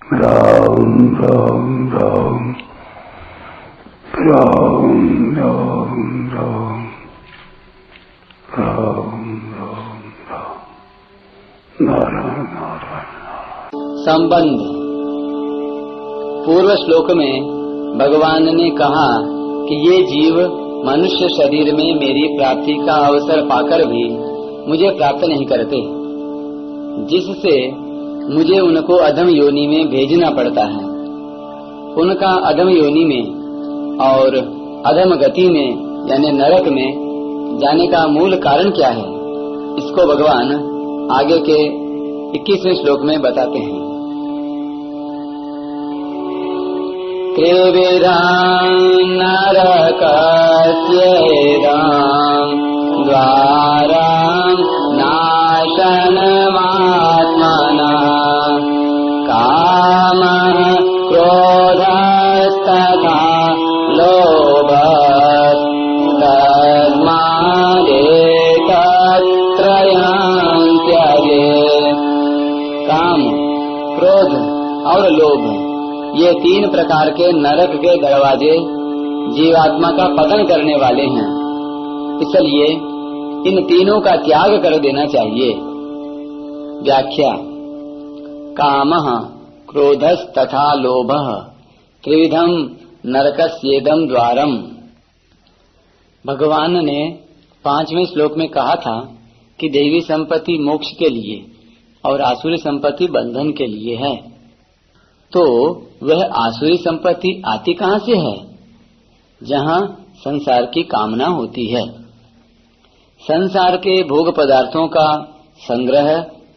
राम राम राम राम राम राम राम राम राम नारायण नारायण। संबंध। पूर्व श्लोक में भगवान ने कहा कि ये जीव मनुष्य शरीर में मेरी प्राप्ति का अवसर पाकर भी मुझे प्राप्त नहीं करते, जिससे मुझे उनको अधम योनि में भेजना पड़ता है। उनका अधम योनि में और अधम गति में यानी नरक में जाने का मूल कारण क्या है, इसको भगवान आगे के 21वें श्लोक में बताते हैं। त्रिविधं नरकस्येदं द्वारं नाशनमात्मनः कामः क्रोधस्तथा लोभस्तस्मादेतत्त्रयं त्यजेत्। काम, क्रोध और लोभ, ये 3 प्रकार के नरक के दरवाजे जीवात्मा का पतन करने वाले हैं। इसलिए इन तीनों का त्याग कर देना चाहिए। व्याख्या। कामः क्रोधस् तथा लोभः त्रिविधं नरकस्येदं द्वारम। भगवान ने 5वें श्लोक में कहा था कि देवी संपत्ति मोक्ष के लिए और आसुरी संपत्ति बंधन के लिए है। तो वह आसुरी संपत्ति आती कहाँ से है? जहाँ संसार की कामना होती है। संसार के भोग पदार्थों का संग्रह,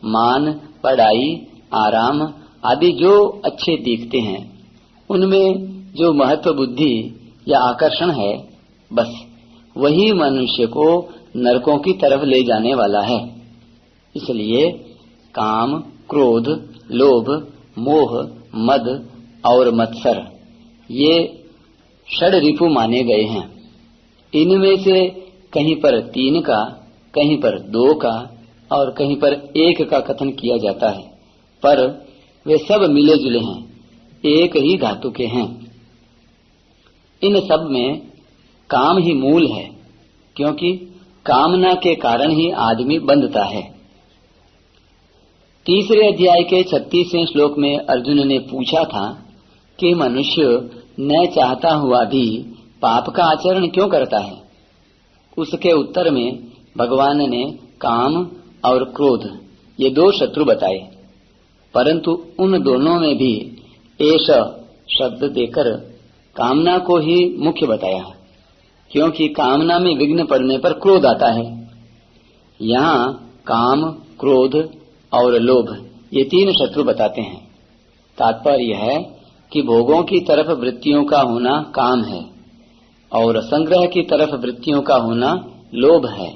मान, पढ़ाई, आराम आदि जो अच्छे दिखते हैं, उनमें जो महत्व बुद्धि या आकर्षण है, बस वही मनुष्य को नरकों की तरफ ले जाने वाला है। इसलिए काम, क्रोध, लोभ, मोह, मद और मत्सर ये षड रिपु माने गए हैं। इनमें से कहीं पर 3 का, कहीं पर 2 का और कहीं पर 1 का कथन किया जाता है, पर वे सब मिले जुले हैं, एक ही धातु के हैं। इन सब में काम ही मूल है, क्योंकि कामना के कारण ही आदमी बंधता है। 3रे अध्याय के 36वें श्लोक में अर्जुन ने पूछा था कि मनुष्य न चाहता हुआ भी पाप का आचरण क्यों करता है। उसके उत्तर में भगवान ने काम और क्रोध ये 2 शत्रु बताए, परंतु उन दोनों में भी एष शब्द देकर कामना को ही मुख्य बताया, क्योंकि कामना में विघ्न पड़ने पर क्रोध आता है। यहाँ काम, क्रोध और लोभ ये 3 शत्रु बताते हैं। तात्पर्य है कि भोगों की तरफ वृत्तियों का होना काम है और संग्रह की तरफ वृत्तियों का होना लोभ है।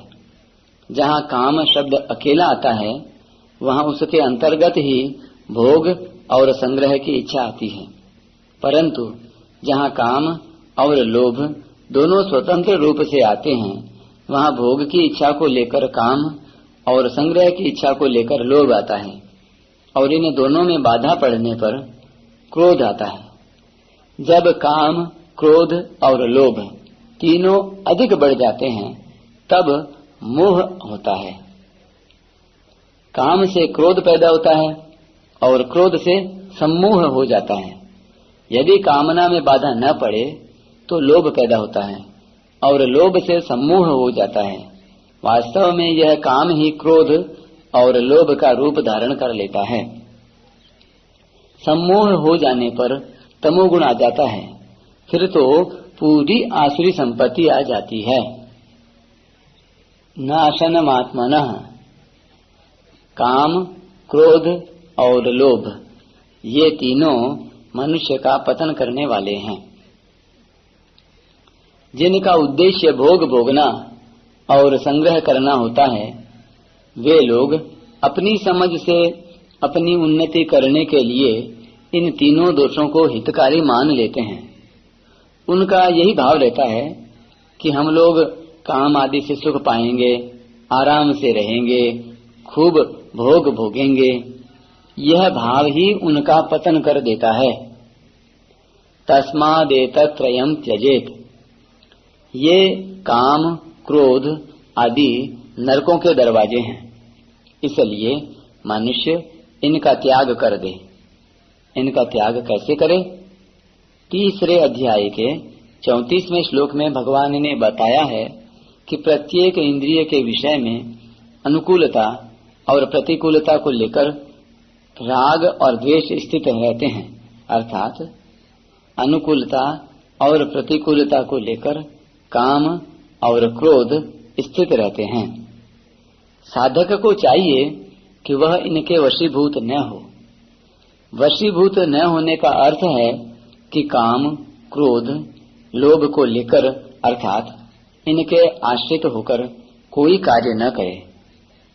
जहाँ काम शब्द अकेला आता है, वहाँ उसके अंतर्गत ही भोग और संग्रह की इच्छा आती है। परंतु जहाँ काम और लोभ दोनों स्वतंत्र रूप से आते हैं, वहाँ भोग की इच्छा को लेकर काम और संग्रह की इच्छा को लेकर लोभ आता है, और इन दोनों में बाधा पड़ने पर क्रोध आता है। जब काम, क्रोध और लोभ तीनों अधिक बढ़ जाते हैं, तब मोह होता है। काम से क्रोध पैदा होता है और क्रोध से सम्मोह हो जाता है। यदि कामना में बाधा न पड़े तो लोभ पैदा होता है और लोभ से सम्मोह हो जाता है। वास्तव में यह काम ही क्रोध और लोभ का रूप धारण कर लेता है। सम्मोह हो जाने पर तमोगुण आ जाता है, फिर तो पूरी आसुरी संपत्ति आ जाती है। नाशनमात्मनः, काम, क्रोध और लोभ ये तीनों मनुष्य का पतन करने वाले हैं। जिनका उद्देश्य भोग भोगना और संग्रह करना होता है, वे लोग अपनी समझ से अपनी उन्नति करने के लिए इन तीनों दोषों को हितकारी मान लेते हैं। उनका यही भाव रहता है कि हम लोग काम आदि से सुख पाएंगे, आराम से रहेंगे, खूब भोग भोगेंगे, यह भाव ही उनका पतन कर देता है। तस्मादेतत्रयम् त्यजेत। ये काम, क्रोध आदि नरकों के दरवाजे हैं, इसलिए मनुष्य इनका त्याग कर दे। इनका त्याग कैसे करे? 3 अध्याय के 34वें श्लोक में भगवान ने बताया है कि प्रत्येक इंद्रिय के विषय में अनुकूलता और प्रतिकूलता को लेकर राग और द्वेष स्थित रहते हैं, अर्थात अनुकूलता और प्रतिकूलता को लेकर काम और क्रोध स्थित रहते हैं। साधक को चाहिए कि वह इनके वशीभूत न हो। वशीभूत न होने का अर्थ है कि काम, क्रोध, लोभ को लेकर अर्थात इनके आश्रित होकर कोई कार्य न करे,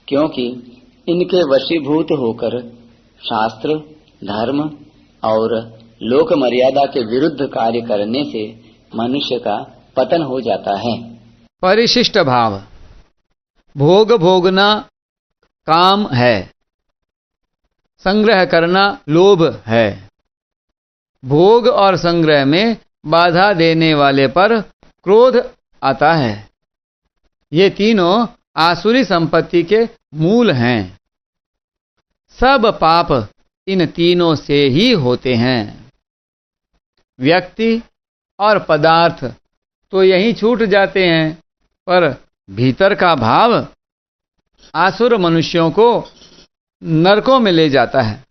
क्योंकि इनके वशीभूत होकर शास्त्र, धर्म और लोक मर्यादा के विरुद्ध कार्य करने से मनुष्य का पतन हो जाता है। परिशिष्ट भाव। भोग भोगना काम है, संग्रह करना लोभ है। भोग और संग्रह में बाधा देने वाले पर क्रोध आता है। ये तीनों आसुरी संपत्ति के मूल हैं। सब पाप इन तीनों से ही होते हैं। व्यक्ति और पदार्थ तो यहीं छूट जाते हैं, पर भीतर का भाव आसुर मनुष्यों को नरकों में ले जाता है।